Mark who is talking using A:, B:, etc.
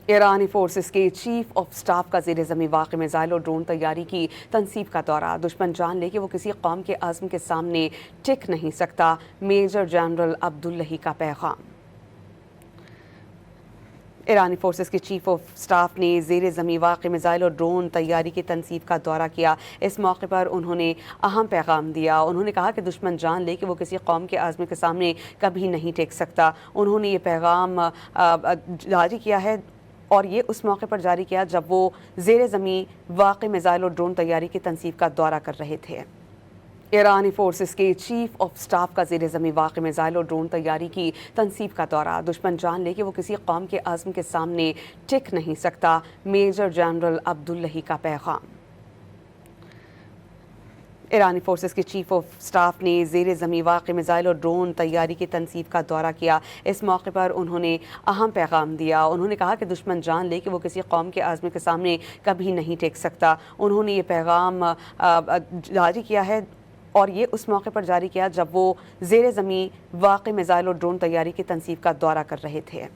A: ایرانی فورسز کے chief of staff کا زیر زمین واقع میزائل اور ڈرون تیاری کی تنصیب کا دورہ۔ دشمن جان لے کہ وہ کسی قوم کے عزم کے سامنے ٹک نہیں سکتا، میجر جنرل عبداللہی کا پیغام۔ ایرانی فورسز کے چیف آف سٹاف نے زیر زمین واقع میزائل اور ڈرون تیاری کی تنصیب کا دورہ کیا۔ اس موقع پر انہوں نے اہم پیغام دیا۔ انہوں نے کہا کہ دشمن جان لے کہ وہ کسی قوم کے عزم کے سامنے کبھی نہیں ٹک سکتا۔ انہوں نے یہ پیغام جاری کیا ہے اور یہ اس موقع پر جاری کیا جب وہ زیر زمین واقع میزائل اور ڈرون تیاری کی تنصیب کا دورہ کر رہے تھے۔ ایرانی فورسز کے چیف آف سٹاف کا زیر زمین واقع میزائل اور ڈرون تیاری کی تنصیب کا دورہ۔ دشمن جان لے کہ وہ کسی قوم کے عزم کے سامنے ٹک نہیں سکتا، میجر جنرل عبداللہی کا پیغام۔ ایرانی فورسز کے چیف آف سٹاف نے زیر زمین واقع میزائل اور ڈرون تیاری کی تنصیب کا دورہ کیا۔ اس موقع پر انہوں نے اہم پیغام دیا۔ انہوں نے کہا کہ دشمن جان لے کہ وہ کسی قوم کے عزم کے سامنے کبھی نہیں ٹک سکتا۔ انہوں نے یہ پیغام جاری کیا ہے اور یہ اس موقع پر جاری کیا جب وہ زیر زمین واقع میزائل اور ڈرون تیاری کی تنصیب کا دورہ کر رہے تھے۔